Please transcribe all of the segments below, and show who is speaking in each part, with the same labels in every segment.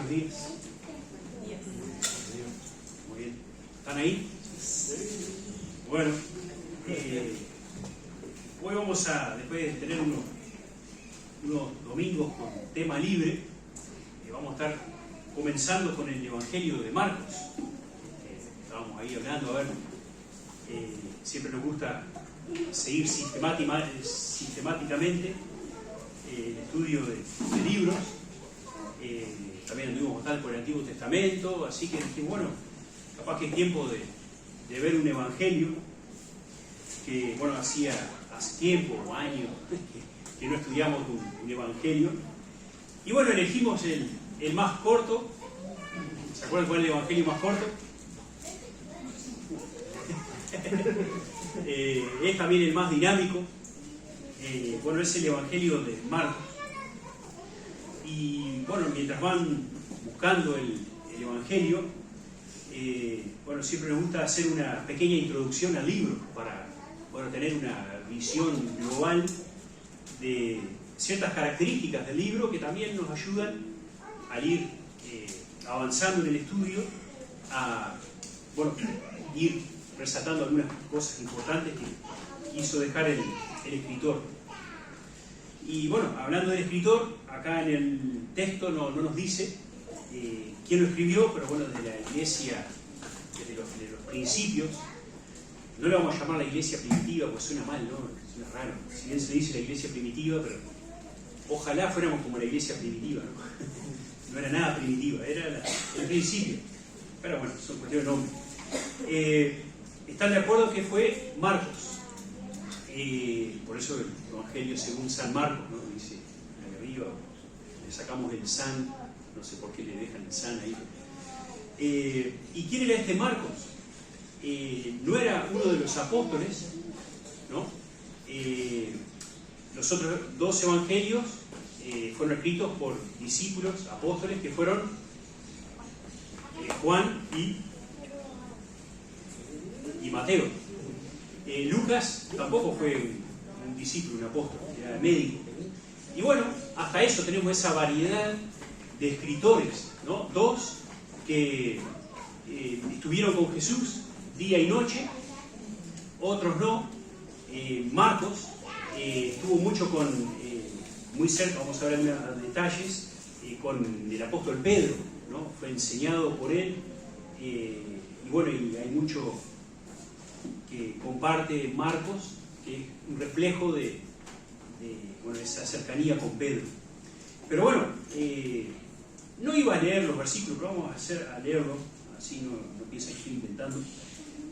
Speaker 1: Buenos días. Muy bien. ¿Están ahí? Bueno, hoy vamos a, después de tener unos domingos con tema libre, vamos a estar comenzando con el Evangelio de Marcos. Estábamos ahí hablando, a ver, siempre nos gusta seguir sistemáticamente el estudio de libros. También anduvimos bastante por el Antiguo Testamento, así que dije, bueno, capaz que es tiempo de ver un evangelio que, bueno, hace tiempo o años que no estudiamos un evangelio. Y bueno, elegimos el más corto. ¿Se acuerdan cuál es el evangelio más corto? Es también el más dinámico. Bueno, es el evangelio de Marcos. Y bueno, mientras van buscando el evangelio, bueno, siempre nos gusta hacer una pequeña introducción al libro para, bueno, tener una visión global de ciertas características del libro que también nos ayudan al ir avanzando en el estudio, a, bueno, ir resaltando algunas cosas importantes que quiso dejar el escritor. Y bueno, hablando del escritor, acá en el texto no nos dice quién lo escribió, pero bueno, desde la iglesia, desde los principios. No le vamos a llamar la iglesia primitiva, porque suena mal, ¿no? Suena raro. Si bien se dice la iglesia primitiva, pero ojalá fuéramos como la iglesia primitiva, ¿no? No era nada primitiva, era el principio. Pero bueno, son cuestiones de nombre. ¿Están de acuerdo que fue Marcos? Por eso el Evangelio según San Marcos, ¿no? Dice ahí arriba, le sacamos el San, no sé por qué le dejan el San ahí. ¿Y quién era este Marcos? No era uno de los apóstoles, ¿no? Los otros dos evangelios fueron escritos por discípulos, apóstoles, que fueron Juan y Mateo. Lucas tampoco fue un discípulo, un apóstol, era médico. Y bueno, hasta eso tenemos esa variedad de escritores, ¿no? Dos que estuvieron con Jesús día y noche, otros no. Marcos estuvo mucho muy cerca, vamos a ver algunos detalles, con el apóstol Pedro, ¿no? Fue enseñado por él, y bueno, y hay mucho que comparte Marcos, que es un reflejo de bueno, esa cercanía con Pedro. Pero bueno, no iba a leer los versículos, pero vamos a leerlo, así no piensen que estoy inventando.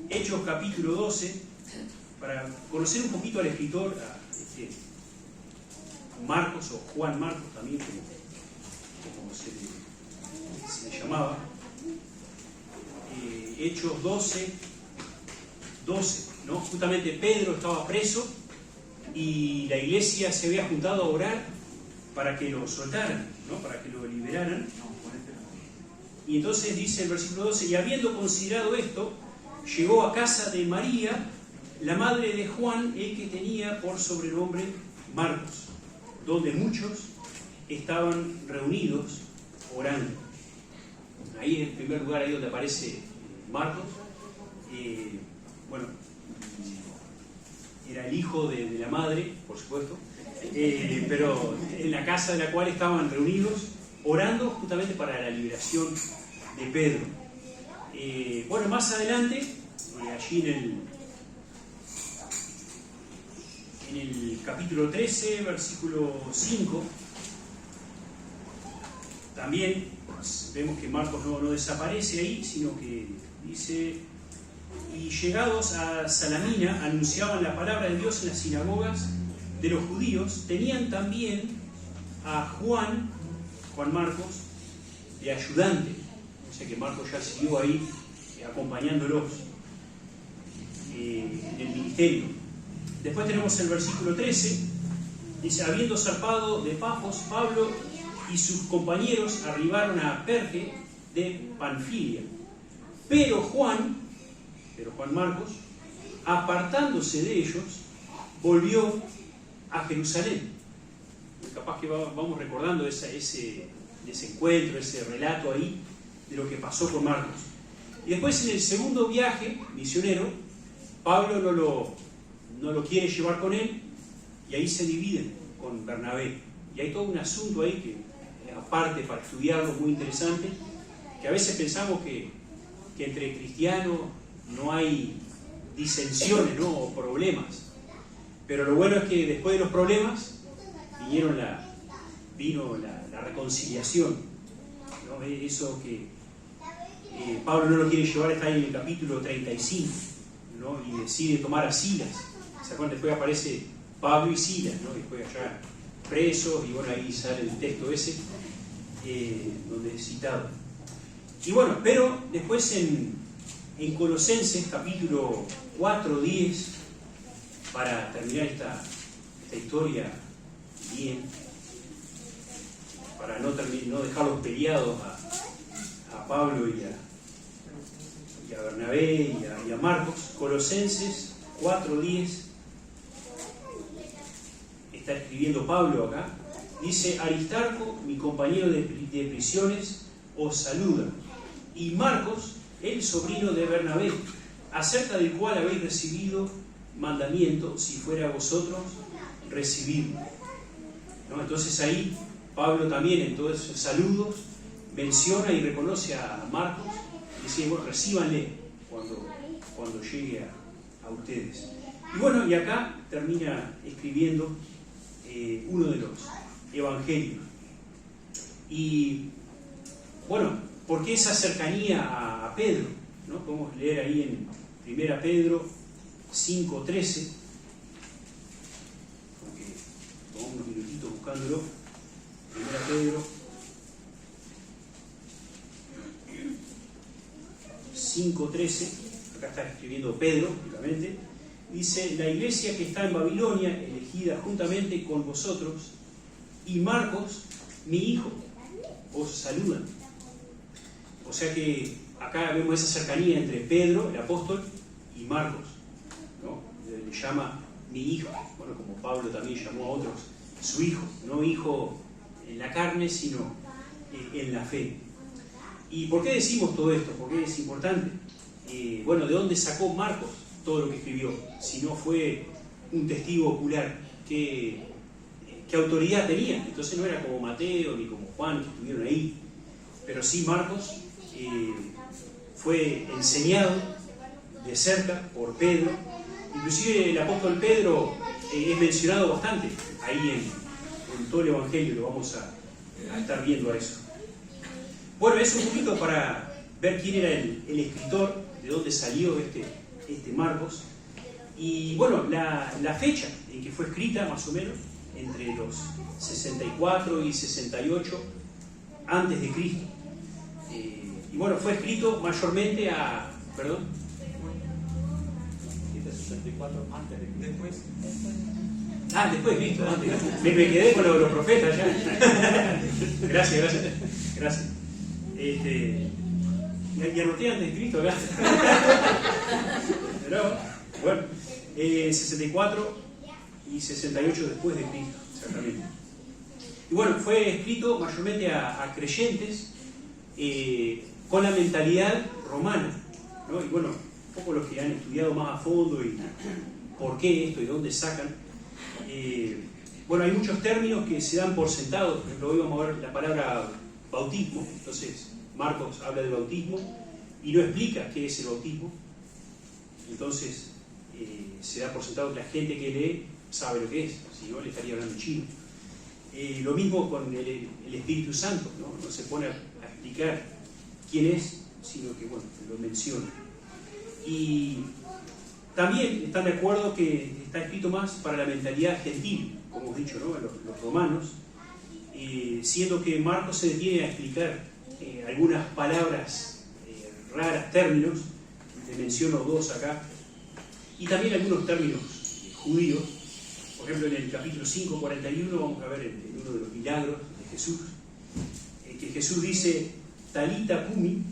Speaker 1: Hechos capítulo 12, para conocer un poquito al escritor, a Marcos, o Juan Marcos también, como se le llamaba. Hechos 12, ¿no? Justamente Pedro estaba preso y la iglesia se había juntado a orar para que lo soltaran, ¿no? Para que lo liberaran. Y entonces dice el versículo 12, y habiendo considerado esto, llegó a casa de María, la madre de Juan, el que tenía por sobrenombre Marcos, donde muchos estaban reunidos orando. Ahí en el primer lugar, ahí donde aparece Marcos, bueno, era el hijo de la madre, por supuesto, pero en la casa de la cual estaban reunidos orando justamente para la liberación de Pedro. Bueno, más adelante, allí en el capítulo 13, versículo 5, también vemos que Marcos no desaparece ahí, sino que dice: y llegados a Salamina anunciaban la palabra de Dios en las sinagogas de los judíos. Tenían también a Juan Marcos de ayudante, o sea que Marcos ya siguió ahí acompañándolos en el ministerio. Después tenemos el versículo 13, dice: habiendo zarpado de Pafos, Pablo y sus compañeros arribaron a Perge de Panfilia, pero Juan Marcos, apartándose de ellos, volvió a Jerusalén. Capaz que vamos recordando ese ese encuentro, ese relato ahí de lo que pasó con Marcos. Y después en el segundo viaje misionero, Pablo no lo quiere llevar con él y ahí se dividen con Bernabé. Y hay todo un asunto ahí que, aparte para estudiarlo, muy interesante, que a veces pensamos que entre cristianos no hay disensiones, ¿no? O problemas. Pero lo bueno es que después de los problemas vino la reconciliación, ¿no? Eso que Pablo no lo quiere llevar, está ahí en el capítulo 35, ¿no? Y decide tomar a Silas. ¿Se acuerdan? Después aparece Pablo y Silas, ¿no? Después allá presos, y bueno, ahí sale el texto ese, donde es citado. Y bueno, pero después en Colosenses, capítulo 4-10, para terminar esta historia bien, para no dejarlos peleados a Pablo y a Bernabé y a Marcos, Colosenses 4:10, está escribiendo Pablo acá, dice: Aristarco, mi compañero de prisiones, os saluda, y Marcos, el sobrino de Bernabé, acerca del cual habéis recibido mandamiento, si fuera a vosotros, recibidlo. ¿No? Entonces ahí Pablo también en todos esos saludos menciona y reconoce a Marcos, y dice: bueno, recíbanle cuando llegue a ustedes. Y bueno, y acá termina escribiendo uno de los evangelios. Y bueno, ¿por qué esa cercanía a Pedro? ¿No? Podemos leer ahí en 1 Pedro 5:13, aunque tomamos unos minutitos buscándolo. 1 Pedro 5:13, acá está escribiendo Pedro, únicamente, dice: la iglesia que está en Babilonia, elegida juntamente con vosotros, y Marcos, mi hijo, os saludan. O sea que acá vemos esa cercanía entre Pedro, el apóstol, y Marcos, ¿no? Le llama mi hijo, bueno, como Pablo también llamó a otros su hijo, no hijo en la carne, sino en la fe. ¿Y por qué decimos todo esto? ¿Por qué es importante? Bueno, ¿de dónde sacó Marcos todo lo que escribió? Si no fue un testigo ocular, ¿qué autoridad tenía? Entonces no era como Mateo ni como Juan, que estuvieron ahí, pero sí Marcos fue enseñado de cerca por Pedro. Inclusive el apóstol Pedro es mencionado bastante ahí en todo el Evangelio, lo vamos a estar viendo a eso. Bueno, es un poquito para ver quién era el escritor, de dónde salió este Marcos. Y bueno, la fecha en que fue escrita, más o menos, entre los 64 y 68 antes de Cristo. Y bueno, fue escrito mayormente a... ¿Perdón?
Speaker 2: 64 antes de Cristo. Después.
Speaker 1: Ah, después de Cristo, antes. Me quedé con los profetas ya. Gracias. Y anoté antes de Cristo acá. Pero, bueno, 64 y 68 después de Cristo, exactamente. Y bueno, fue escrito mayormente a creyentes con la mentalidad romana, ¿no? Y bueno, un poco los que han estudiado más a fondo y por qué esto y dónde sacan. Bueno, hay muchos términos que se dan por sentados. Por ejemplo, hoy vamos a ver la palabra bautismo. Entonces, Marcos habla del bautismo y no explica qué es el bautismo. Entonces, se da por sentado que la gente que lee sabe lo que es, si no le estaría hablando chino. Lo mismo con el Espíritu Santo, ¿no? No se pone a explicar quién es, sino que, bueno, lo menciona. Y también están de acuerdo que está escrito más para la mentalidad gentil, como hemos dicho, ¿no? Los romanos, siendo que Marcos se detiene a explicar algunas palabras raras, términos, le menciono dos acá, y también algunos términos judíos. Por ejemplo, en el capítulo 5:41 vamos a ver en uno de los milagros de Jesús, que Jesús dice Talita Cumi,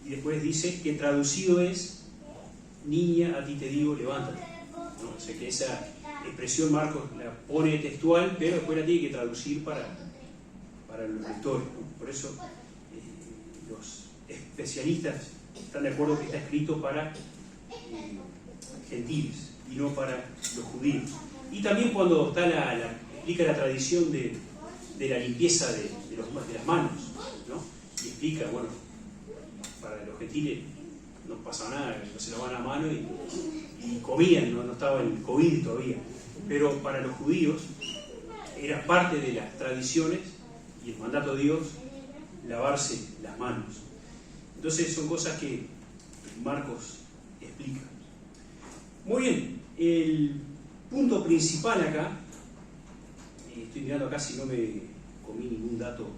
Speaker 1: y después dice que traducido es: niña, a ti te digo, levántate, ¿no? O sea que esa expresión Marcos la pone textual, pero después la tiene que traducir para para los lectores, ¿no? Por eso los especialistas están de acuerdo que está escrito para gentiles y no para los judíos. Y también cuando está explica la tradición de la limpieza de las manos, ¿no? Y explica, bueno, para los gentiles no pasa nada, no se lavaban la mano y comían, no estaba el COVID todavía. Pero para los judíos era parte de las tradiciones y el mandato de Dios lavarse las manos. Entonces son cosas que Marcos explica. Muy bien, el punto principal acá, estoy mirando acá si no me comí ningún dato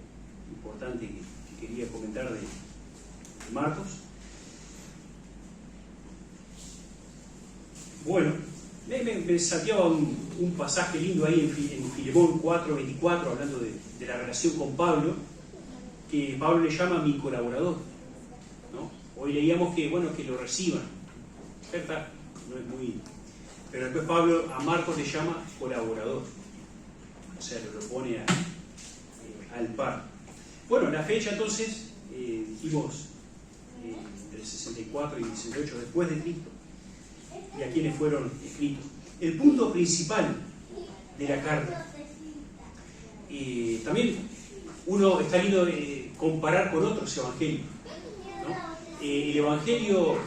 Speaker 1: importante que quería comentar de Marcos. Bueno, me salteaba un pasaje lindo ahí en Filemón 4:24, hablando de la relación con Pablo, que Pablo le llama mi colaborador, ¿no? Hoy leíamos que, bueno, que lo reciban, ¿cierto? No es muy... Pero después Pablo a Marcos le llama colaborador, o sea, lo pone al par. Bueno, la fecha entonces, dijimos, del 64 y 68 después de Cristo, y a quienes fueron escritos. El punto principal de la carta. También uno está lindo comparar con otros evangelios, ¿no? El evangelio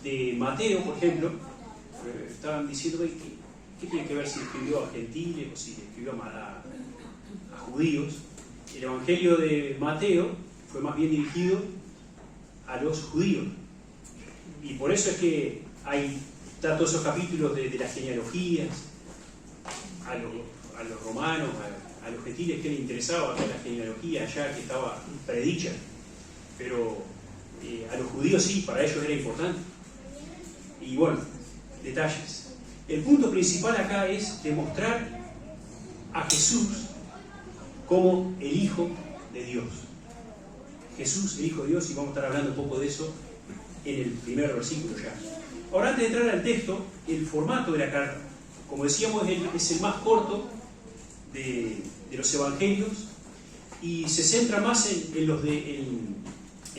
Speaker 1: de Mateo, por ejemplo, estaban diciendo ¿qué tiene que ver si escribió a gentiles o si escribió a judíos? El evangelio de Mateo fue más bien dirigido a los judíos, y por eso es que está todos esos capítulos de las genealogías a los romanos, a los gentiles que les interesaba toda la genealogía allá que estaba predicha, pero a los judíos sí, para ellos era importante. Y bueno, detalles. El punto principal acá es demostrar a Jesús como el Hijo de Dios. Jesús, el Hijo de Dios, y vamos a estar hablando un poco de eso en el primer versículo ya. Ahora, antes de entrar al texto, el formato de la carta, como decíamos, es el más corto de los evangelios y se centra más en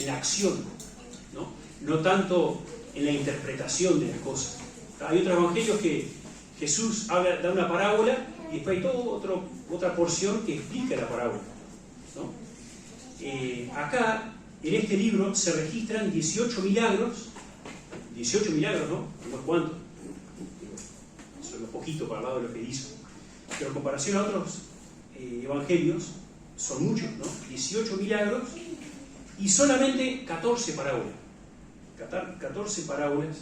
Speaker 1: la acción, no tanto en la interpretación de las cosas. Hay otros evangelios que Jesús da una parábola y después hay otra porción que explica la parábola, ¿no? Acá, en este libro, se registran 18 milagros. 18 milagros, ¿no? No es cuánto. Eso es poquito para el lado de lo que hizo. Pero en comparación a otros evangelios, son muchos, ¿no? 18 milagros y solamente 14 parábolas. 14 parábolas.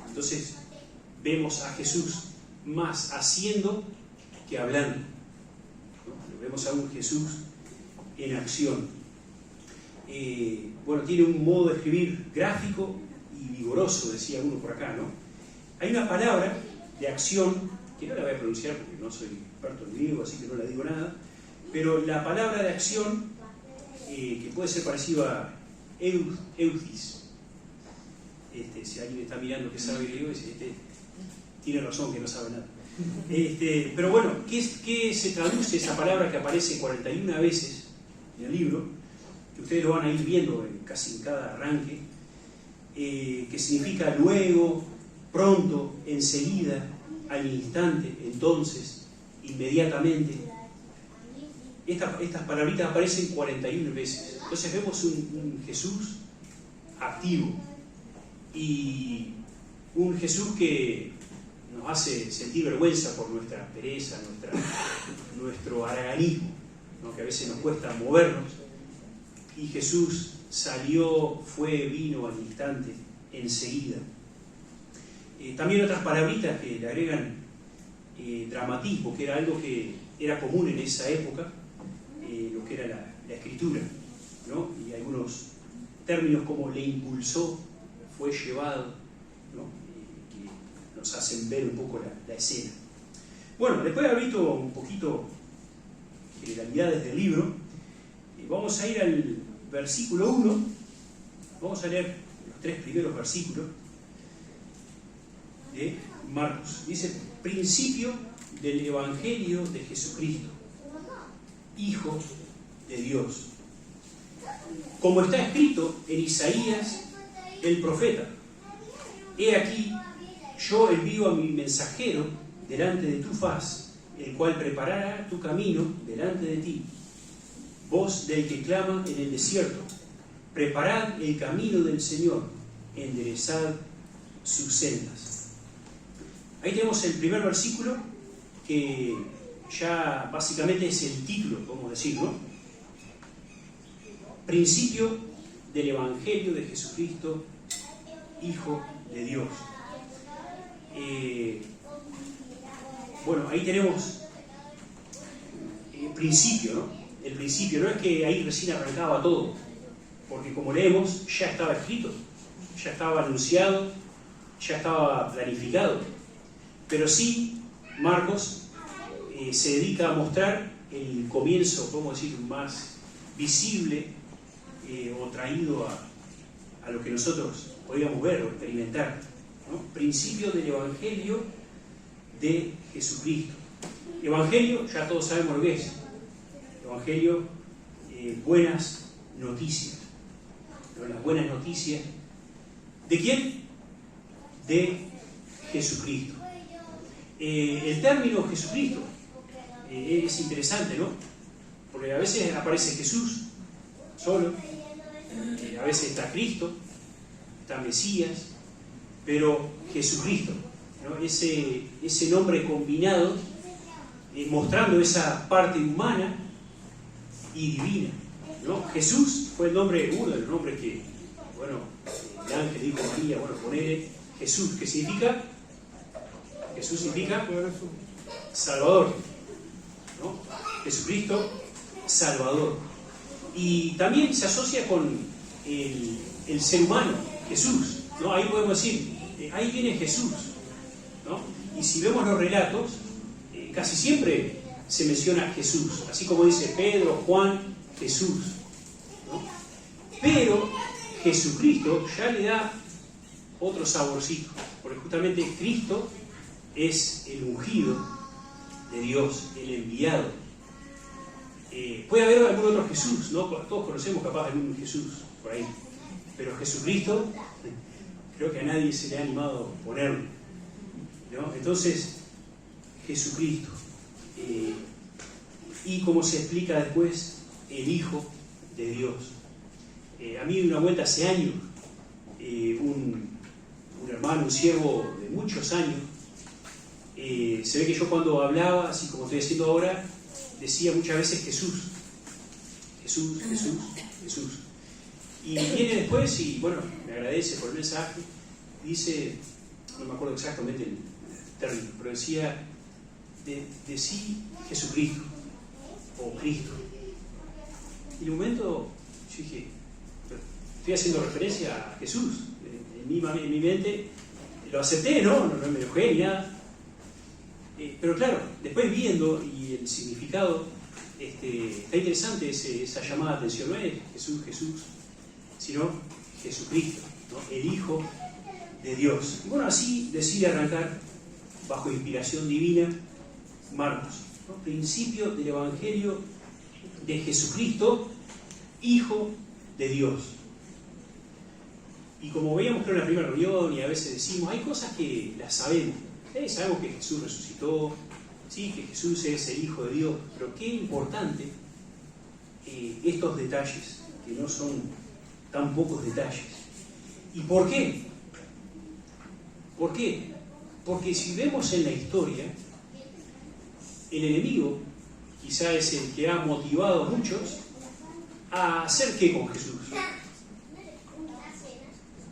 Speaker 1: Entonces, vemos a Jesús más haciendo que hablando, ¿no? Vemos a un Jesús en acción. Bueno, tiene un modo de escribir gráfico y vigoroso, decía uno por acá, ¿no? Hay una palabra de acción, que no la voy a pronunciar porque no soy experto en griego, así que no la digo nada, pero la palabra de acción, que puede ser parecido a euthis. Si alguien está mirando que sabe griego, dice, tiene razón que no sabe nada. Pero bueno, ¿qué se traduce esa palabra que aparece 41 veces en el libro? Que ustedes lo van a ir viendo casi en cada arranque, que significa luego, pronto, enseguida, al instante, entonces, inmediatamente. Estas palabritas aparecen 41 veces. Entonces vemos un Jesús activo y un Jesús que nos hace sentir vergüenza por nuestra pereza, nuestro haraganismo, ¿no? Que a veces nos cuesta movernos. Y Jesús salió, vino al instante, enseguida. También otras palabritas que le agregan dramatismo, que era algo que era común en esa época, lo que era la escritura, ¿no? Y algunos términos como le impulsó, fue llevado, ¿no? Que nos hacen ver un poco la escena. Bueno, después de haber visto un poquito generalidades del libro, vamos a ir al versículo 1, vamos a leer los 3 primeros versículos de Marcos. Dice, principio del Evangelio de Jesucristo, Hijo de Dios. Como está escrito en Isaías, el profeta: he aquí, yo envío a mi mensajero delante de tu faz, el cual preparará tu camino delante de ti. Voz del que clama en el desierto: preparad el camino del Señor, enderezad sus sendas. Ahí tenemos el primer versículo, que ya básicamente es el título, podemos decir, ¿no? Principio del Evangelio de Jesucristo, Hijo de Dios. Bueno, ahí tenemos el principio, ¿no? El principio, no es que ahí recién arrancaba todo, porque como leemos, ya estaba escrito, ya estaba anunciado, ya estaba planificado. Pero sí, Marcos se dedica a mostrar el comienzo, podemos decir, más visible o traído a lo que nosotros podíamos ver o experimentar, ¿no? Principio del Evangelio de Jesucristo. Evangelio, ya todos sabemos lo que es. Evangelio, buenas noticias. Pero las buenas noticias, ¿de quién? De Jesucristo. El término Jesucristo es interesante, ¿no? Porque a veces aparece Jesús solo, a veces está Cristo, está Mesías, pero Jesucristo, ¿no? Ese nombre combinado, mostrando esa parte humana y divina, ¿no? Jesús fue el nombre, uno de los nombres que, bueno, el ángel dijo a María, bueno, ponele Jesús, que significa, Jesús significa Salvador, ¿no? Jesucristo, Salvador. Y también se asocia con el ser humano, Jesús, ¿no? Ahí podemos decir, ahí viene Jesús, ¿no? Y si vemos los relatos, casi siempre se menciona Jesús, así como dice Pedro, Juan, Jesús, ¿no? Pero Jesucristo ya le da otro saborcito, porque justamente Cristo es el ungido de Dios, el enviado. Puede haber algún otro Jesús, ¿no? Todos conocemos capaz algún Jesús por ahí, pero Jesucristo creo que a nadie se le ha animado a ponerlo, ¿no? Entonces, Jesucristo, y como se explica después, el Hijo de Dios. A mí una vuelta hace años, un hermano, un siervo de muchos años, se ve que yo cuando hablaba, así como estoy haciendo ahora, decía muchas veces Jesús, Jesús, Jesús, Jesús. Y viene después y, bueno, me agradece por el mensaje, dice, no me acuerdo exactamente el término, pero decía, decí Jesucristo, o Cristo. Y en un momento yo dije, estoy haciendo referencia a Jesús, en mi mente lo acepté, no me enojé ni nada. Pero claro, después viendo y el significado, está interesante esa llamada de atención. No es Jesús, Jesús, sino Jesucristo, ¿no? El Hijo de Dios. Y bueno, así decide arrancar, bajo inspiración divina, Marcos, ¿no? Principio del Evangelio de Jesucristo, Hijo de Dios. Y como veíamos creo en la primera reunión, y a veces decimos, hay cosas que las sabemos. Sabemos que Jesús resucitó, sí, que Jesús es el Hijo de Dios, pero qué importante estos detalles, que no son tan pocos detalles. ¿Y por qué? ¿Por qué? Porque si vemos en la historia, el enemigo quizá es el que ha motivado a muchos a hacer qué con Jesús,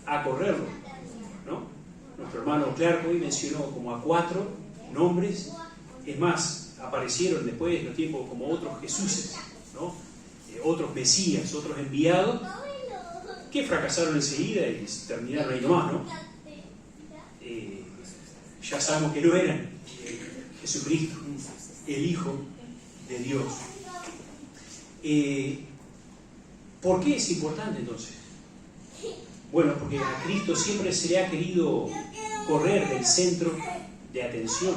Speaker 1: a correrlo, ¿no? Nuestro hermano Clark hoy mencionó como a 4 nombres, es más, aparecieron después en los tiempos como otros Jesuses, ¿no? Otros Mesías, otros enviados, que fracasaron enseguida y terminaron ahí nomás, ¿no? Ya sabemos que no eran Jesucristo, el Hijo de Dios. ¿Por qué es importante entonces? Bueno, porque a Cristo siempre se le ha querido correr del centro de atención.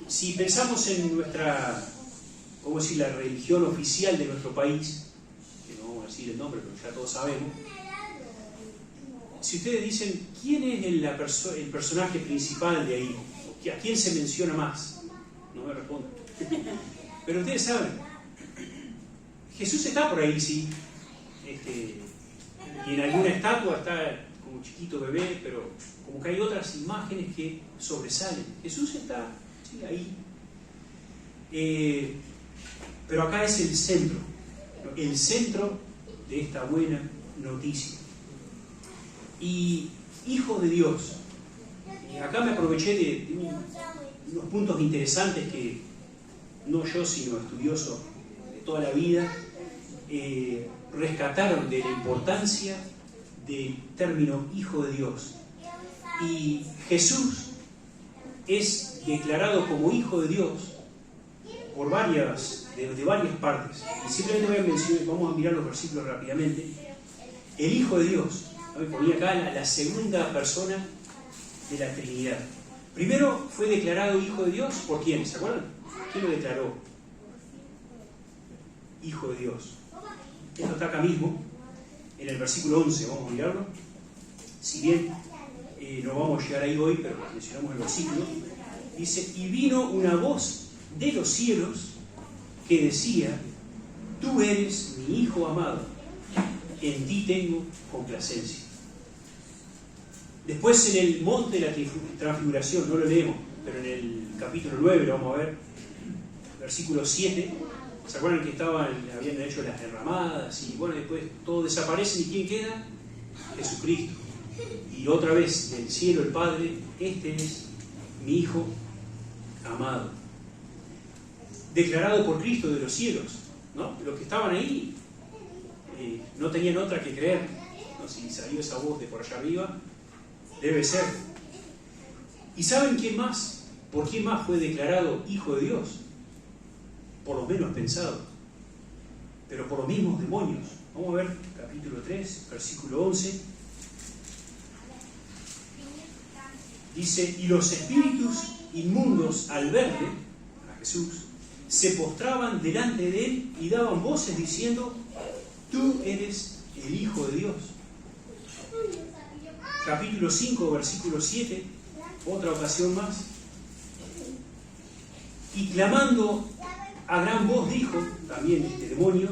Speaker 1: Si pensamos en nuestra ¿cómo decir?, la religión oficial de nuestro país, que no vamos a decir el nombre, pero ya todos sabemos. Si ustedes dicen, ¿quién es el personaje principal de ahí? ¿A quién se menciona más? No me responden. Pero ustedes saben, Jesús está por ahí, sí. Y en alguna estatua está como chiquito bebé, pero como que hay otras imágenes que sobresalen. Jesús está, sí, ahí. Pero acá es el centro de esta buena noticia. Y hijo de Dios. Acá me aproveché de unos puntos interesantes que no yo, sino estudiosos de toda la vida, rescataron de la importancia del término hijo de Dios. Y Jesús es declarado como hijo de Dios por de varias partes. Y simplemente vamos a mirar los versículos rápidamente. El Hijo de Dios, ¿no? Ponía acá la segunda persona de la Trinidad. Primero fue declarado Hijo de Dios, ¿por quién? ¿Se acuerdan? ¿Quién lo declaró? Hijo de Dios. Esto está acá mismo, en el versículo 11, vamos a mirarlo. Si bien no vamos a llegar ahí hoy, pero mencionamos el versículo. Dice, y vino una voz de los cielos que decía, tú eres mi Hijo amado, en ti tengo complacencia. Después en el monte de la transfiguración, no lo leemos, pero en el capítulo 9 lo vamos a ver, versículo 7, ¿se acuerdan que habían hecho las derramadas? Y bueno, después todo desaparece, ¿y quién queda? Jesucristo. Y otra vez, del cielo el Padre, este es mi Hijo amado. Declarado por Cristo de los cielos, ¿no? Los que estaban ahí no tenían otra que creer, ¿no? Si salió esa voz de por allá arriba, debe ser. ¿Y saben quién más? ¿Por quién más fue declarado Hijo de Dios? Por los menos pensados, pero por los mismos demonios. Vamos a ver capítulo 3, versículo 11. Dice, y los espíritus inmundos al verle, a Jesús, se postraban delante de él y daban voces diciendo, tú eres el Hijo de Dios. Capítulo 5, versículo 7, otra ocasión más. Y clamando a gran voz dijo, también este demonio,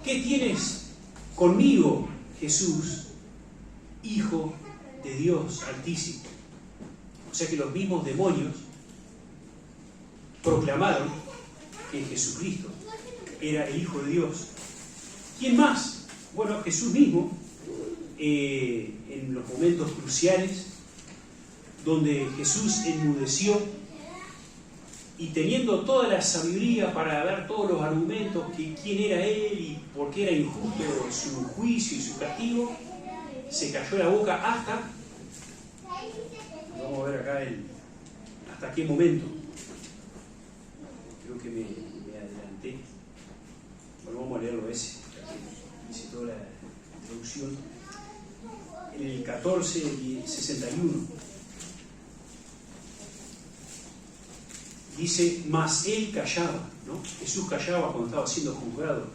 Speaker 1: ¿qué tienes conmigo, Jesús, Hijo de Dios Altísimo? O sea que los mismos demonios proclamaron que Jesucristo era el Hijo de Dios. ¿Quién más? Bueno, Jesús mismo, en los momentos cruciales, donde Jesús enmudeció y teniendo toda la sabiduría para dar todos los argumentos que quién era Él y por qué era injusto su juicio y su castigo, se cayó la boca hasta, vamos a ver acá hasta qué momento. Creo que me adelanté. Bueno, vamos a leerlo ese, dice toda la introducción. En el 14:61 dice, mas él callaba, ¿no? Jesús callaba cuando estaba siendo juzgado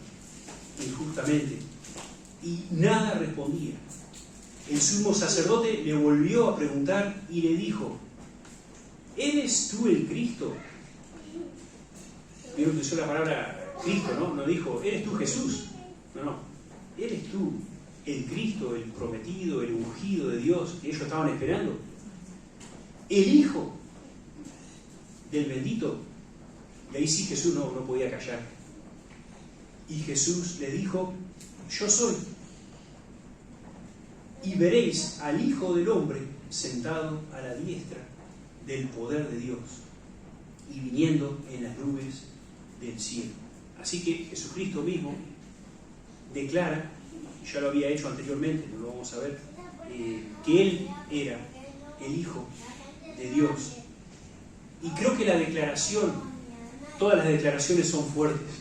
Speaker 1: injustamente y nada respondía. El sumo sacerdote le volvió a preguntar y le dijo, ¿eres tú el Cristo? Vieron que usó la palabra Cristo, ¿no? No dijo, ¿eres tú Jesús? No, ¿eres tú el Cristo, el prometido, el ungido de Dios que ellos estaban esperando? El Hijo del bendito. Y ahí sí Jesús no podía callar. Y Jesús le dijo, yo soy. Y veréis al Hijo del Hombre sentado a la diestra del poder de Dios y viniendo en las nubes del cielo. Así que Jesucristo mismo declara, ya lo había hecho anteriormente, no lo vamos a ver, que Él era el Hijo de Dios. Y creo que la declaración, todas las declaraciones son fuertes,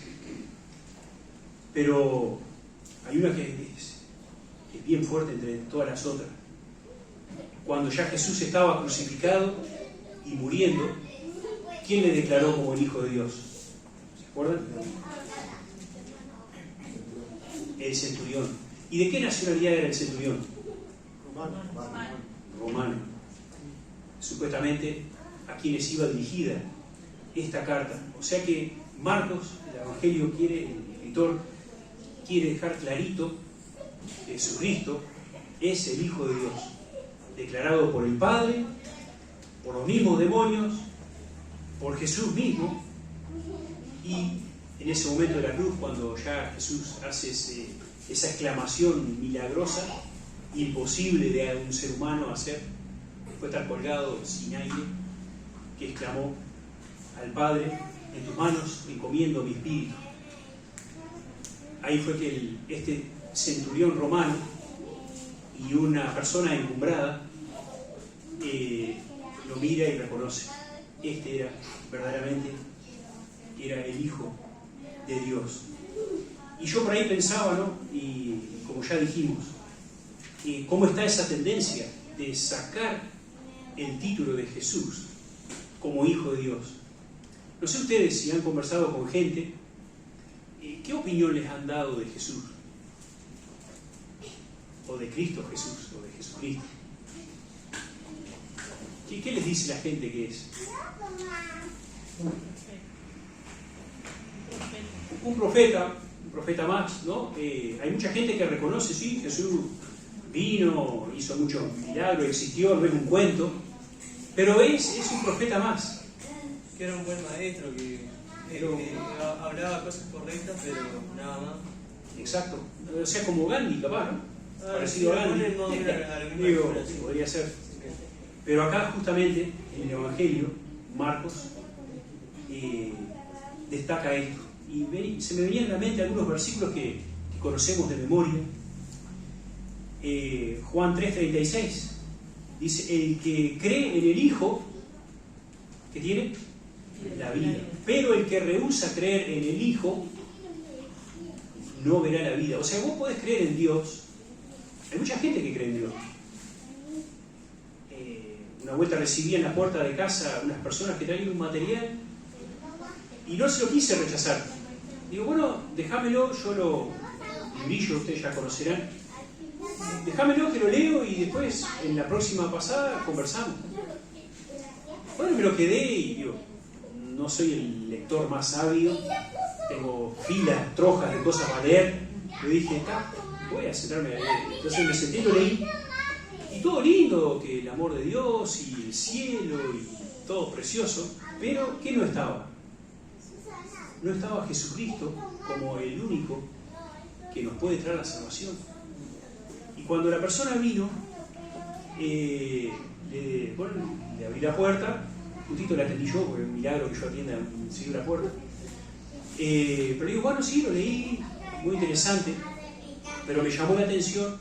Speaker 1: pero hay una que es bien fuerte entre todas las otras. Cuando ya Jesús estaba crucificado y muriendo, ¿quién le declaró como el Hijo de Dios? ¿Recuerdan? El centurión. ¿Y de qué nacionalidad era el centurión? Romano. Supuestamente a quienes iba dirigida esta carta. O sea que Marcos, el Evangelio el escritor quiere dejar clarito que Jesucristo es el Hijo de Dios, declarado por el Padre, por los mismos demonios, por Jesús mismo, y en ese momento de la cruz, cuando ya Jesús hace esa exclamación milagrosa, imposible de un ser humano hacer, fue estar colgado sin aire, que exclamó al Padre: en tus manos encomiendo mi espíritu. Ahí fue que este centurión romano y una persona encumbrada lo mira y reconoce: este era verdaderamente el Hijo de Dios. Y yo por ahí pensaba, ¿no? Y como ya dijimos, cómo está esa tendencia de sacar el título de Jesús como Hijo de Dios. No sé ustedes si han conversado con gente, ¿qué opinión les han dado de Jesús? O de Cristo Jesús, o de Jesucristo. ¿Qué les dice la gente que es? Un profeta más, ¿no? Hay mucha gente que reconoce, sí, Jesús vino, hizo muchos milagros, existió, no es un cuento, pero es un profeta más.
Speaker 3: Que era un buen maestro, que hablaba cosas correctas, pero nada más.
Speaker 1: Exacto. O sea, como Gandhi, capaz, ¿no? Parecido a Gandhi. Digo, podría ser. Pero acá, justamente, en el Evangelio, Marcos destaca esto. Y se me venían a la mente algunos versículos que conocemos de memoria. Juan 3:36 dice: el que cree en el Hijo, ¿qué tiene? La vida. Pero el que rehúsa creer en el Hijo no verá la vida. O sea, vos podés creer en Dios. Hay mucha gente que cree en Dios. Una vuelta recibí en la puerta de casa unas personas que traían un material y no se lo quise rechazar. Digo, bueno, déjamelo, yo librillo, ustedes ya conocerán. Déjamelo que lo leo y después en la próxima pasada conversamos. Bueno, me lo quedé y digo, no soy el lector más sabio, tengo filas, trojas de cosas para leer. Le dije, voy a sentarme a leer. Entonces me senté y lo leí. Y todo lindo, que el amor de Dios y el cielo y todo precioso, pero ¿qué no estaba? No estaba Jesucristo como el único que nos puede traer la salvación. Y cuando la persona vino, le abrí la puerta, justito la atendí yo, porque es un milagro que yo atienda seguir la puerta. Pero digo, bueno, sí, lo leí, muy interesante, pero me llamó la atención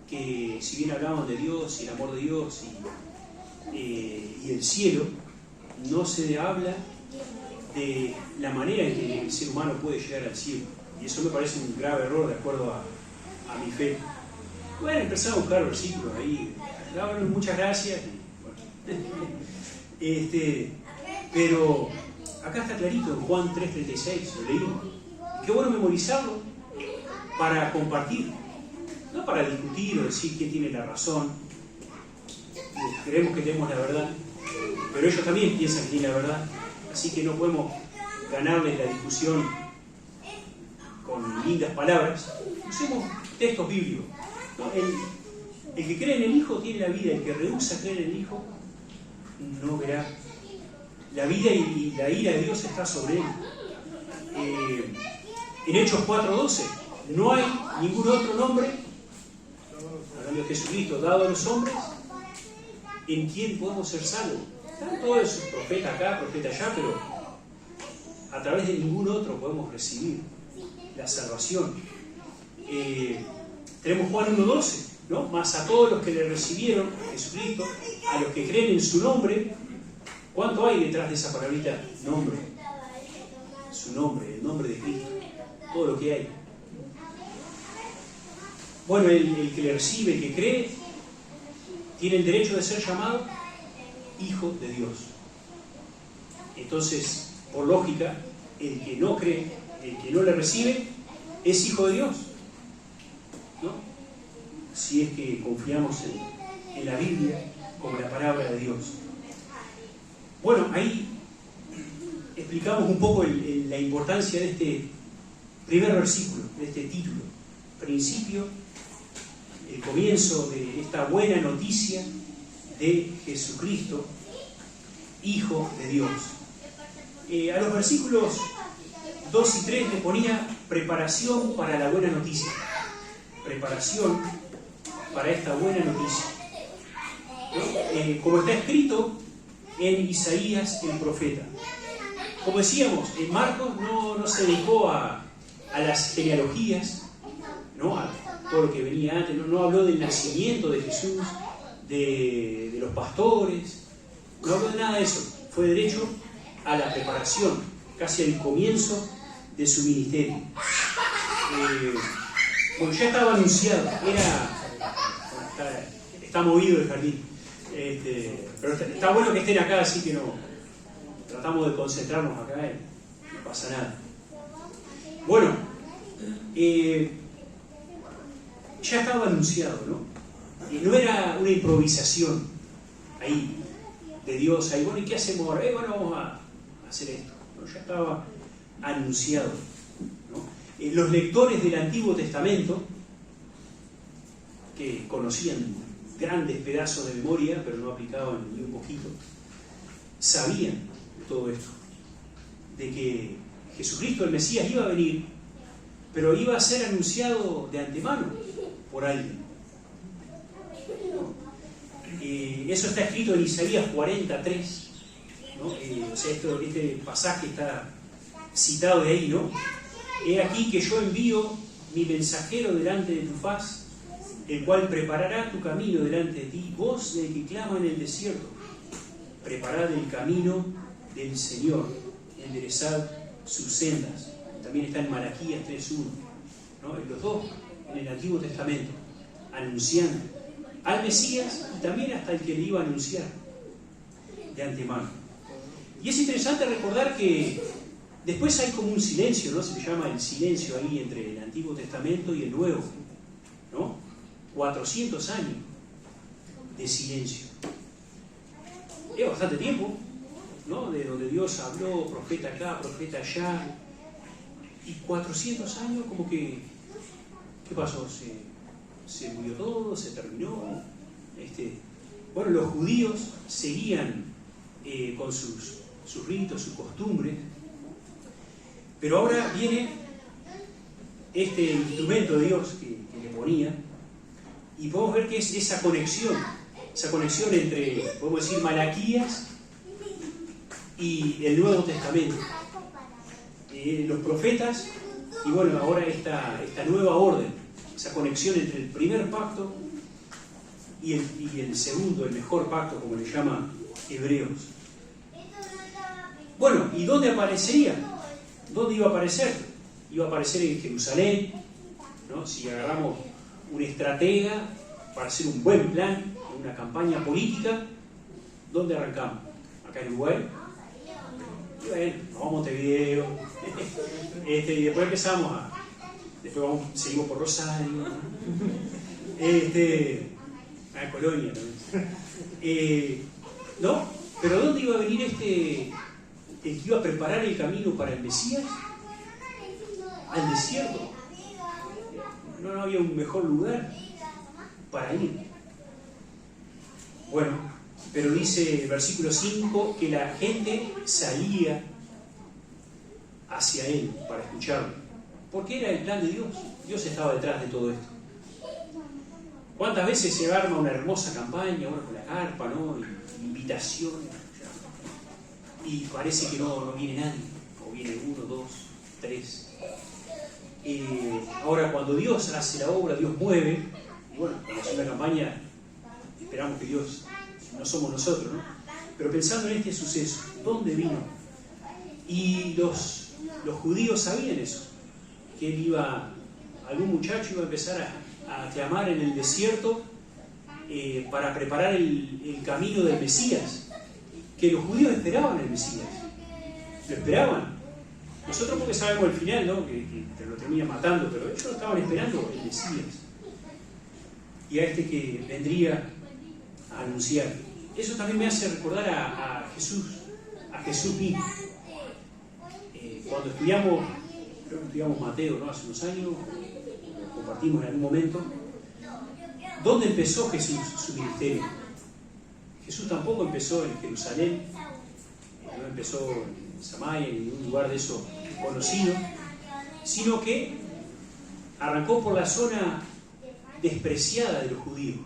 Speaker 1: que si bien hablábamos de Dios y el amor de Dios y el cielo, no se habla de la manera en que el ser humano puede llegar al cielo. Y eso me parece un grave error de acuerdo a mi fe. Bueno, empecé a buscar versículos ahí. Bueno, muchas gracias. Pero acá está clarito en Juan 3:36, lo leímos. Qué bueno memorizarlo para compartir, no para discutir o decir quién tiene la razón. Creemos que tenemos la verdad, pero ellos también piensan que tienen la verdad, así que no podemos ganarles la discusión con lindas palabras. Usemos textos bíblicos. ¿No? El que cree en el Hijo tiene la vida, el que rehúsa creer en el Hijo no verá. La vida y la ira de Dios está sobre él. En Hechos 4:12, no hay ningún otro nombre, hablando de Jesucristo, dado a los hombres, en quien podemos ser salvos. Están todos esos profetas acá, profetas allá, pero a través de ningún otro podemos recibir la salvación. Tenemos Juan 1:12, ¿no? Más a todos los que le recibieron, Jesucristo, a los que creen en su nombre. ¿Cuánto hay detrás de esa palabrita? Nombre. Su nombre, el nombre de Cristo. Todo lo que hay. Bueno, el que le recibe, el que cree, tiene el derecho de ser llamado Hijo de Dios. Entonces, por lógica, el que no cree, el que no le recibe, es hijo de Dios, ¿no? Si es que confiamos en la Biblia como la palabra de Dios. Bueno, ahí explicamos un poco la importancia de este primer versículo, de este título, principio, el comienzo de esta buena noticia de Jesucristo, Hijo de Dios. A los versículos 2 y 3 le ponía preparación para la buena noticia. Preparación para esta buena noticia, ¿no? Como está escrito en Isaías el profeta. Como decíamos, Marcos no se dedicó a las genealogías, ¿no? A todo lo que venía antes, no habló del nacimiento de Jesús, de los pastores, no habló de nada de eso. Fue derecho a la preparación, casi al comienzo de su ministerio. Bueno, ya estaba anunciado, está movido el jardín, pero está bueno que estén acá, así que no tratamos de concentrarnos acá y no pasa nada. Bueno, ya estaba anunciado, ¿no? Y no era una improvisación ahí de Dios, ahí, bueno, ¿y qué hacemos ahora? Bueno, vamos a hacer esto. ¿No? Ya estaba anunciado, ¿no? Los lectores del Antiguo Testamento, que conocían grandes pedazos de memoria, pero no aplicaban ni un poquito, sabían todo esto, de que Jesucristo el Mesías iba a venir, pero iba a ser anunciado de antemano por alguien. Eso está escrito en Isaías 43, ¿no? O sea, este pasaje está citado de ahí, ¿no? He aquí que yo envío mi mensajero delante de tu faz, el cual preparará tu camino delante de ti, voz del que clama en el desierto. Preparad el camino del Señor, enderezad sus sendas. También está en Malaquías 3.1, ¿no? Los dos en el Antiguo Testamento, anunciando al Mesías y también hasta el que le iba a anunciar de antemano. Y es interesante recordar que después hay como un silencio, ¿no? Se llama el silencio ahí entre el Antiguo Testamento y el Nuevo, ¿no? 400 años de silencio. Es bastante tiempo, ¿no? De donde Dios habló, profeta acá, profeta allá. Y 400 años como que, ¿qué pasó? Se murió todo, se terminó. Bueno, los judíos seguían con sus ritos, sus costumbres, pero ahora viene este instrumento de Dios que le ponía, y podemos ver que es esa conexión entre, podemos decir, Malaquías y el Nuevo Testamento. Los profetas, y bueno, ahora esta nueva orden, esa conexión entre el primer pacto y el segundo, el mejor pacto, como le llama Hebreos. Bueno, ¿y dónde aparecería? ¿Dónde iba a aparecer? Iba a aparecer en Jerusalén, ¿no? Si agarramos un estratega para hacer un buen plan, una campaña política, ¿dónde arrancamos? Acá en Uruguay. Y bueno, nos vamos a Montevideo, y después empezamos después seguimos por Rosario, a Colonia también. ¿No? Pero ¿dónde iba a venir el que iba a preparar el camino para el Mesías? Al desierto. No había un mejor lugar para ir. Bueno, pero dice el versículo 5 que la gente salía hacia él para escucharlo, porque era el plan de Dios. Dios estaba detrás de todo esto. ¿Cuántas veces se arma una hermosa campaña, bueno, con la carpa, ¿no? Y invitaciones, y parece que no viene nadie, o viene 1, 2, 3. Ahora cuando Dios hace la obra, Dios mueve, y bueno, cuando hace una campaña esperamos que Dios, no somos nosotros, ¿no? Pero pensando en este suceso, ¿dónde vino? Y los judíos sabían eso, que algún muchacho iba a empezar a clamar en el desierto para preparar el camino del Mesías, que los judíos esperaban el Mesías, lo esperaban, Nosotros porque sabemos el final, ¿no? Que lo termina matando, pero ellos estaban esperando el Mesías. Y a este que vendría a anunciar. Eso también me hace recordar a Jesús mismo. Cuando estudiamos, creo que estudiamos Mateo, ¿no? Hace unos años, lo compartimos en algún momento. ¿Dónde empezó Jesús su ministerio? Jesús tampoco empezó en Jerusalén, no empezó en Samaria, en ningún lugar de eso conocido, sino que arrancó por la zona despreciada de los judíos,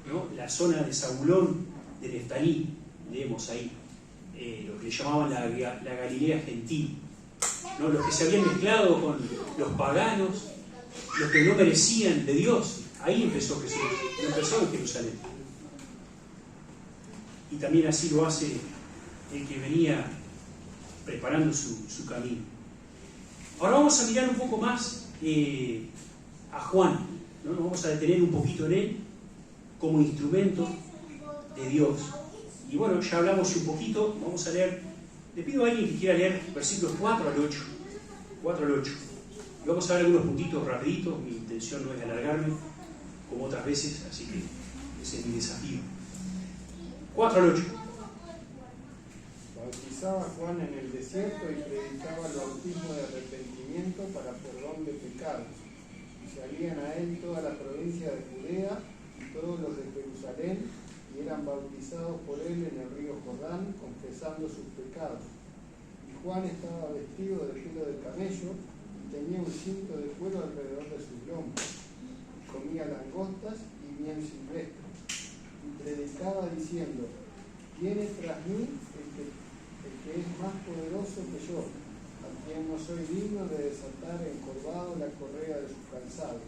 Speaker 1: ¿no? La zona de Zabulón, de Neftalí, leemos ahí, lo que le llamaban la Galilea gentil, ¿no? Los que se habían mezclado con los paganos, los que no merecían de Dios. Ahí empezó Jesús, no empezó en Jerusalén. Y también así lo hace el que venía preparando su camino. Ahora vamos a mirar un poco más a Juan, ¿no? Nos vamos a detener un poquito en él como instrumento de Dios. Y bueno, ya hablamos un poquito, vamos a leer, le pido a alguien que quiera leer versículos 4 al 8. 4 al 8. Y vamos a ver algunos puntitos rapiditos, mi intención no es alargarme como otras veces, así que ese es mi desafío. 4 al 8.
Speaker 4: Bautizaba a Juan en el desierto y predicaba el bautismo de arrepentimiento para perdón de pecados. Y salían a él toda la provincia de Judea y todos los de Jerusalén, y eran bautizados por él en el río Jordán, confesando sus pecados. Y Juan estaba vestido de pelo de camello y tenía un cinto de cuero alrededor de sus lombos. Comía langostas y miel silvestre. Y predicaba diciendo: viene tras mí el que es más poderoso que yo, a quien no soy digno de desatar encorvado la correa de su calzado.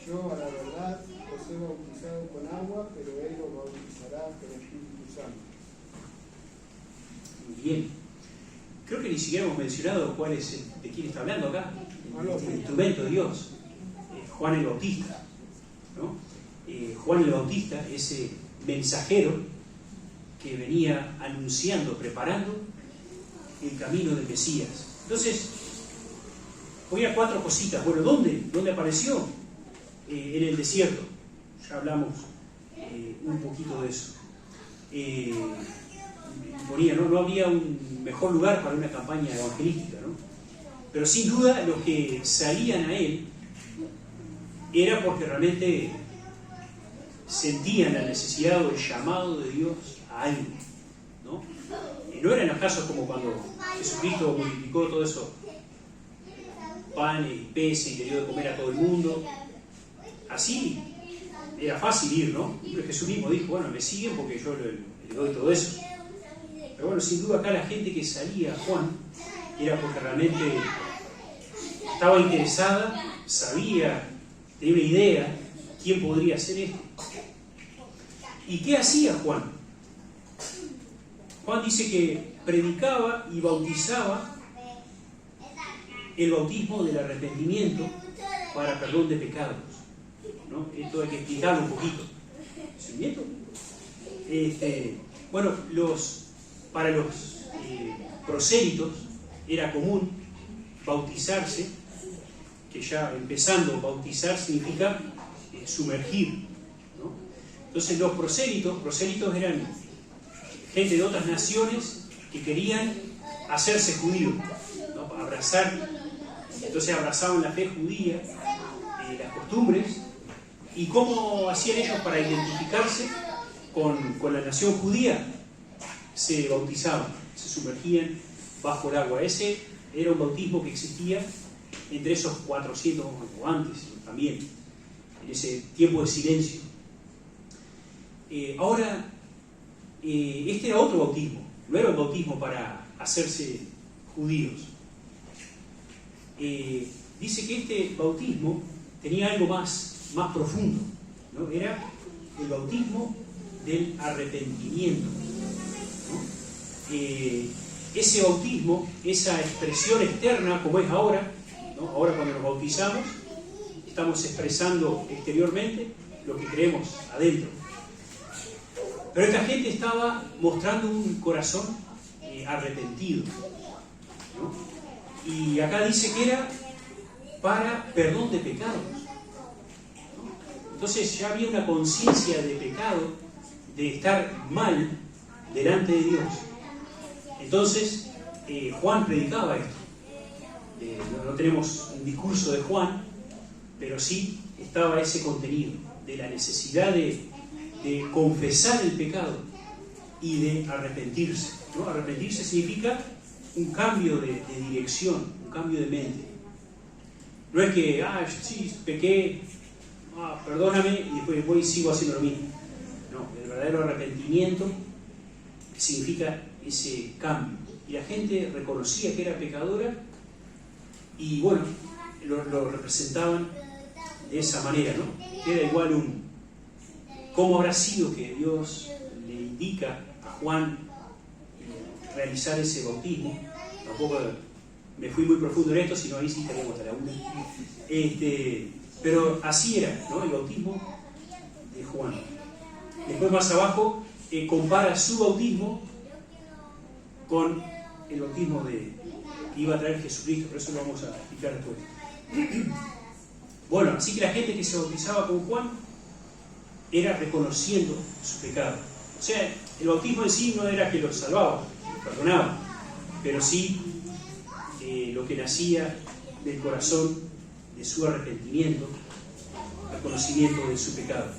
Speaker 4: Yo, a la verdad, os he bautizado con agua, pero él os bautizará con el Espíritu Santo.
Speaker 1: Bien. Creo que ni siquiera hemos mencionado de quién está hablando acá. El instrumento de Dios. Juan el Bautista, ¿no? Juan el Bautista, ese mensajero que venía anunciando, preparando el camino del Mesías. Entonces, voy a 4 cositas. Bueno, ¿dónde apareció? En el desierto. Ya hablamos un poquito de eso. Ponía, no había un mejor lugar para una campaña evangelística, ¿no? Pero sin duda los que salían a él era porque realmente sentían la necesidad o el llamado de Dios a algo, ¿no? No eran los casos como cuando Jesucristo multiplicó todo eso, panes y peces, y le dio de comer a todo el mundo. Así era fácil ir, ¿no? Pero Jesús mismo dijo: bueno, me siguen porque yo le doy todo eso. Pero bueno, sin duda acá la gente que salía a Juan era porque realmente estaba interesada, sabía, tenía una idea quién podría ser esto. ¿Y qué hacía Juan? Juan dice que predicaba y bautizaba el bautismo del arrepentimiento para perdón de pecados, ¿no? Esto hay que explicarlo un poquito. ¿Sí? Bueno, para los prosélitos era común bautizarse, que ya empezando bautizar significa sumergir, ¿no? Entonces los prosélitos eran gente de otras naciones que querían hacerse judíos, ¿no? Abrazar, entonces abrazaban la fe judía, las costumbres. ¿Y cómo hacían ellos para identificarse con la nación judía? Se bautizaban, se sumergían bajo el agua. Ese era un bautismo que existía entre esos 400 o antes también, en ese tiempo de silencio. Ahora, este era otro bautismo, no era un bautismo para hacerse judíos. Dice que este bautismo tenía algo más profundo, ¿no? Era el bautismo del arrepentimiento, ¿no? Ese bautismo, esa expresión externa como es ahora, ¿no? Ahora cuando nos bautizamos estamos expresando exteriormente lo que creemos adentro. Pero esta gente estaba mostrando un corazón arrepentido, ¿no? Y acá dice que era para perdón de pecados. Entonces ya había una conciencia de pecado, de estar mal delante de Dios. Entonces Juan predicaba esto. No tenemos un discurso de Juan, pero sí estaba ese contenido de la necesidad de confesar el pecado y de arrepentirse, ¿no? Arrepentirse significa un cambio de dirección, un cambio de mente. No es que, sí, pequé, perdóname, y después voy y sigo haciendo lo mismo. No, el verdadero arrepentimiento significa ese cambio. Y la gente reconocía que era pecadora y bueno, lo representaban de esa manera, ¿no? Era igual ¿cómo habrá sido que Dios le indica a Juan realizar ese bautismo? Tampoco me fui muy profundo en esto, sino ahí sí estaríamos hasta la una. Pero así era, ¿no? El bautismo de Juan. Después más abajo compara su bautismo con el bautismo que iba a traer Jesucristo, pero eso lo vamos a explicar después. Bueno, así que la gente que se bautizaba con Juan era reconociendo su pecado. O sea, el bautismo en sí no era que los salvaba, los perdonaba, pero sí lo que nacía del corazón, de su arrepentimiento, el conocimiento de su pecado.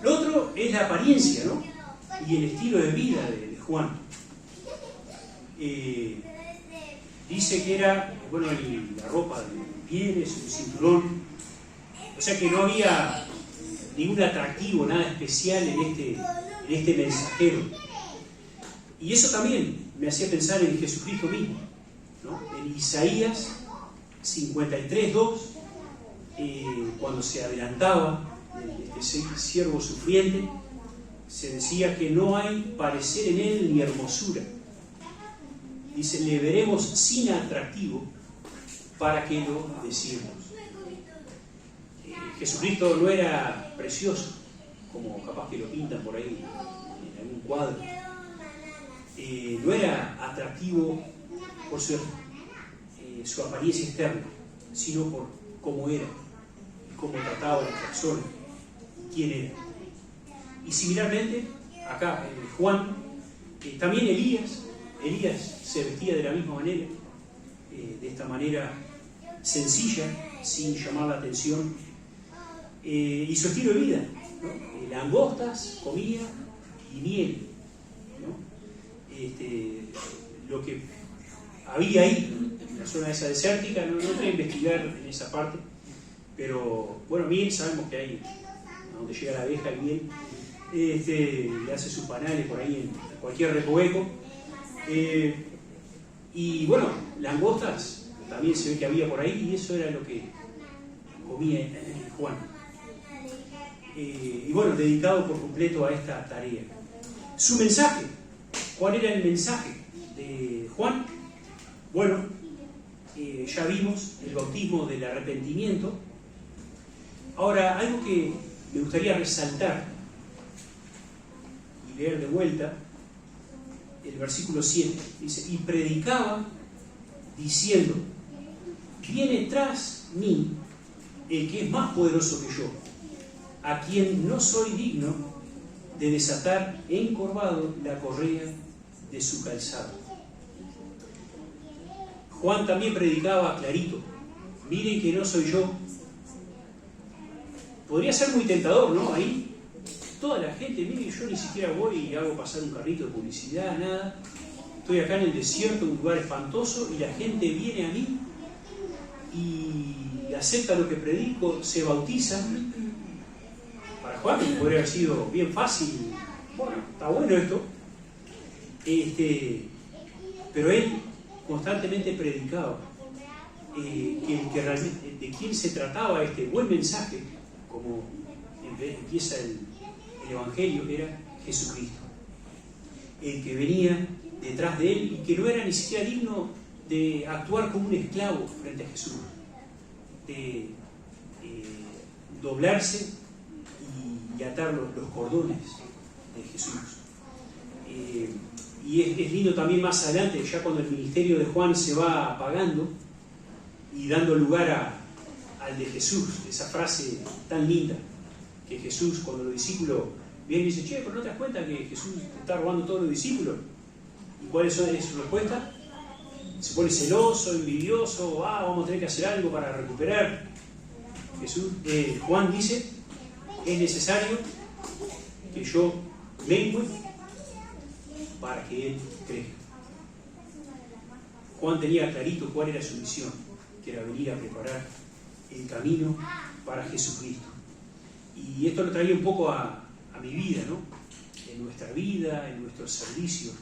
Speaker 1: Lo otro es la apariencia, ¿no? Y el estilo de vida de Juan. Dice que era, bueno, la ropa de pieles, un cinturón, o sea que no había ningún atractivo, nada especial en este mensajero. Y eso también me hacía pensar en Jesucristo mismo, ¿no? En Isaías 53:2, cuando se adelantaba este siervo sufriente, se decía que no hay parecer en él ni hermosura. Dice, le veremos sin atractivo, ¿para qué lo decimos? Jesucristo no era precioso, como capaz que lo pintan por ahí en algún cuadro. No era atractivo por su apariencia externa, sino por cómo era, cómo trataba a las personas, quién era. Y similarmente, acá Juan, también Elías se vestía de la misma manera, de esta manera sencilla, sin llamar la atención, y su estilo de vida, ¿no? Langostas comía y miel, ¿no? Lo que había ahí, en la zona esa desértica, no entré a investigar en esa parte, pero bueno, miel sabemos que hay, a donde llega la abeja el miel, le hace sus panales por ahí en cualquier recoveco. Y bueno, langostas también se ve que había por ahí, y eso era lo que comía Juan. Y bueno, dedicado por completo a esta tarea. Su mensaje, ¿cuál era el mensaje de Juan? Bueno, ya vimos el bautismo del arrepentimiento. Ahora, algo que me gustaría resaltar y leer de vuelta, el versículo 7, dice, y predicaba diciendo, viene tras mí el que es más poderoso que yo, a quien no soy digno de desatar encorvado la correa de su calzado. Juan también predicaba clarito, miren que no soy yo. Podría ser muy tentador, ¿no? Ahí toda la gente, miren, yo ni siquiera voy y hago pasar un carrito de publicidad, nada. Estoy acá en el desierto, un lugar espantoso, y la gente viene a mí y acepta lo que predico, se bautiza. Para Juan podría haber sido bien fácil, bueno, está bueno esto, pero él constantemente predicaba que realmente de quién se trataba este buen mensaje, como empieza el Evangelio, era Jesucristo, el que venía detrás de él y que no era ni siquiera digno de actuar como un esclavo frente a Jesús, de doblarse y atar los cordones de Jesús. Y es lindo también más adelante, ya cuando el ministerio de Juan se va apagando, y dando lugar al de Jesús, esa frase tan linda, que Jesús, cuando los discípulos vienen y dicen, che, pero ¿no te das cuenta que Jesús está robando a todos los discípulos? ¿Y cuál es su respuesta? Se pone celoso, envidioso, vamos a tener que hacer algo para recuperar. Juan dice, es necesario que yo mengue para que Él crezca. Juan tenía clarito cuál era su misión, que era venir a preparar el camino para Jesucristo. Y esto lo traía un poco a mi vida, ¿no? En nuestra vida, en nuestros servicios.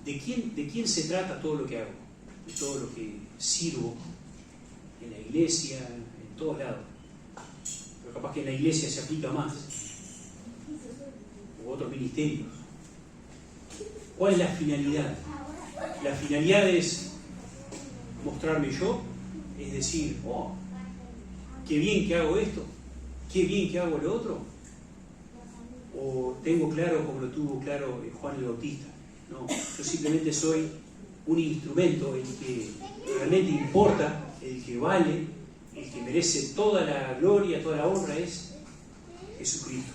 Speaker 1: ¿De quién se trata todo lo que hago? De todo lo que sirvo en la iglesia, en todos lados. Pero capaz que en la iglesia se aplica más. U otros ministerios. ¿Cuál es la finalidad? La finalidad es mostrarme yo, es decir, oh, qué bien que hago esto, qué bien que hago lo otro. O tengo claro, como lo tuvo claro Juan el Bautista. No, yo simplemente soy un instrumento, el que realmente importa, el que vale, el que merece toda la gloria, toda la honra es Jesucristo.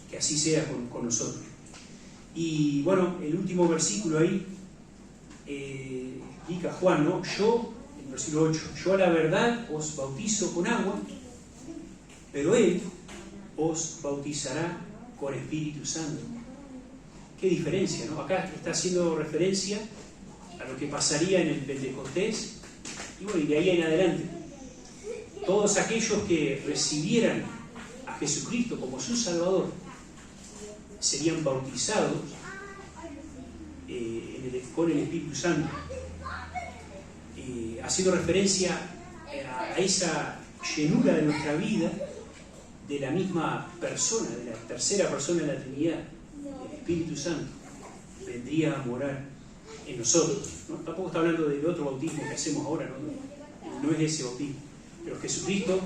Speaker 1: Que así sea con nosotros. Y bueno, el último versículo ahí explica Juan, ¿no? Yo, en el versículo 8, yo a la verdad os bautizo con agua, pero Él os bautizará con Espíritu Santo. Qué diferencia, ¿no? Acá está haciendo referencia a lo que pasaría en el Pentecostés, y bueno, y de ahí en adelante. Todos aquellos que recibieran a Jesucristo como su Salvador serían bautizados con el Espíritu Santo, haciendo referencia a esa llenura de nuestra vida de la misma persona, de la tercera persona de la Trinidad, el Espíritu Santo, vendría a morar en nosotros, ¿no? Tampoco está hablando del otro bautismo que hacemos ahora, no es ese bautismo, pero Jesucristo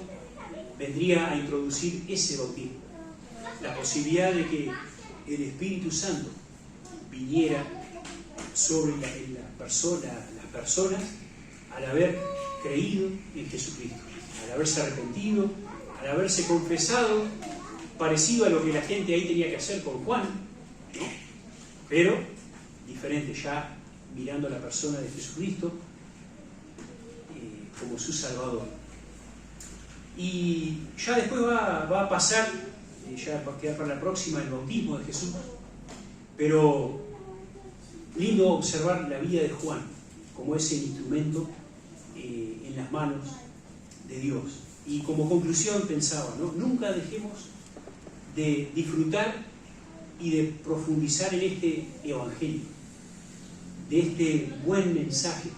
Speaker 1: vendría a introducir ese bautismo, la posibilidad de que el Espíritu Santo viniera sobre las personas al haber creído en Jesucristo, al haberse arrepentido, al haberse confesado, parecido a lo que la gente ahí tenía que hacer con Juan, ¿no? Pero diferente, ya mirando a la persona de Jesucristo como su Salvador. Y ya después va a pasar, ya va a quedar para la próxima, el bautismo de Jesús. Pero lindo observar la vida de Juan como ese instrumento en las manos de Dios. Y como conclusión pensaba, ¿no? Nunca dejemos de disfrutar y de profundizar en este Evangelio, de este buen mensaje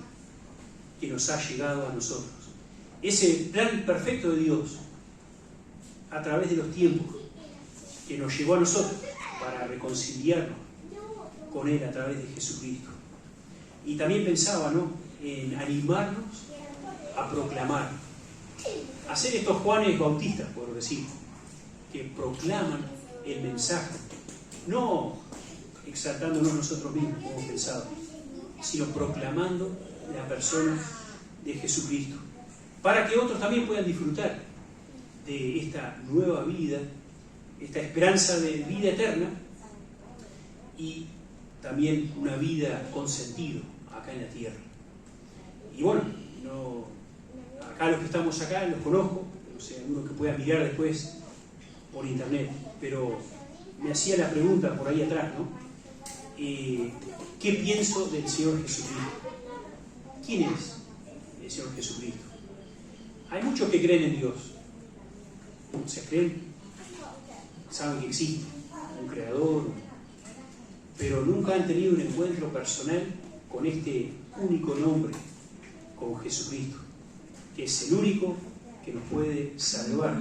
Speaker 1: que nos ha llegado a nosotros. Ese plan perfecto de Dios a través de los tiempos que nos llevó a nosotros para reconciliarnos con Él a través de Jesucristo. Y también pensaba, ¿no?, en animarnos a proclamar, a ser estos Juanes Bautistas, por decir, que proclaman el mensaje, no exaltándonos nosotros mismos como pensado, sino proclamando la persona de Jesucristo, para que otros también puedan disfrutar de esta nueva vida, esta esperanza de vida eterna y también una vida con sentido acá en la tierra. Y bueno, acá los que estamos acá los conozco, no sé, alguno que pueda mirar después por internet, pero me hacía la pregunta por ahí atrás, ¿no? ¿Qué pienso del Señor Jesucristo? ¿Quién es el Señor Jesucristo? Hay muchos que creen en Dios, o sea, creen, saben que existe un creador, pero nunca han tenido un encuentro personal con este único nombre, con Jesucristo, que es el único que nos puede salvar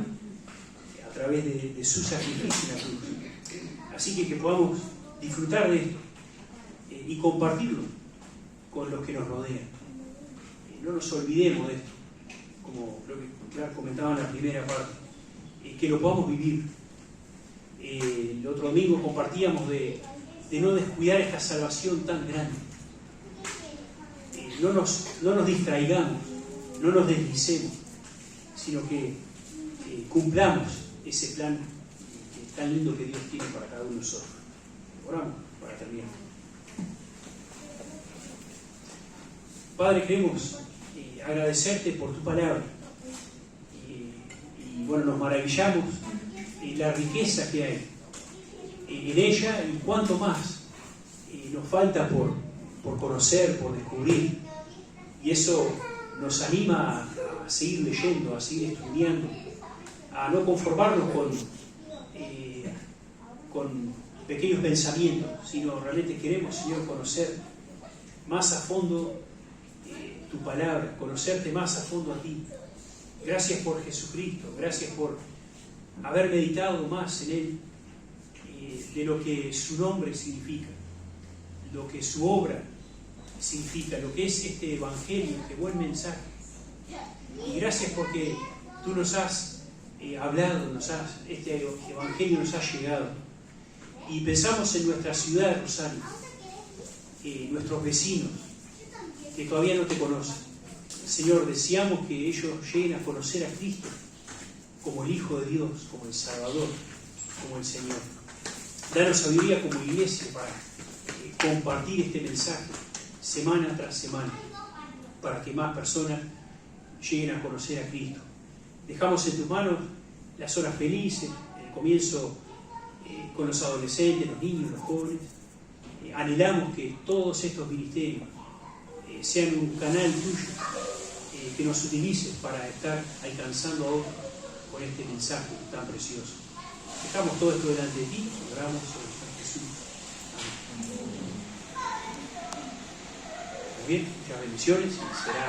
Speaker 1: a través de su sacrificio en la cruz. Así que podamos disfrutar de esto y compartirlo con los que nos rodean. No nos olvidemos de esto, como lo que comentaba en la primera parte, que lo podamos vivir. El otro domingo compartíamos de no descuidar esta salvación tan grande. No nos distraigamos no nos deslicemos, sino que cumplamos ese plan tan lindo que Dios tiene para cada uno de nosotros. Oramos para terminar. Padre, queremos agradecerte por tu palabra. Y bueno, nos maravillamos en la riqueza que hay en ella y cuánto más nos falta por conocer, por descubrir. Y eso nos anima a seguir leyendo, a seguir estudiando, a no conformarnos con pequeños pensamientos, sino realmente queremos, Señor, conocer más a fondo tu palabra, conocerte más a fondo a ti. Gracias por Jesucristo, gracias por haber meditado más en Él, de lo que su nombre significa, lo que su obra significa, lo que es este Evangelio, este buen mensaje. Y gracias porque tú nos has hablado, este Evangelio nos ha llegado. Y pensamos en nuestra ciudad, Rosario, nuestros vecinos, que todavía no te conocen. Señor, deseamos que ellos lleguen a conocer a Cristo como el Hijo de Dios, como el Salvador, como el Señor. Danos sabiduría como iglesia para compartir este mensaje semana tras semana, para que más personas lleguen a conocer a Cristo. Dejamos en tus manos las horas felices, el comienzo con los adolescentes, los niños, los jóvenes. Anhelamos que todos estos ministerios sean un canal tuyo, que nos utilices para estar alcanzando a otros con este mensaje tan precioso. Dejamos todo esto delante de ti y oramos en Jesús. Amén. Muy bien, muchas bendiciones y será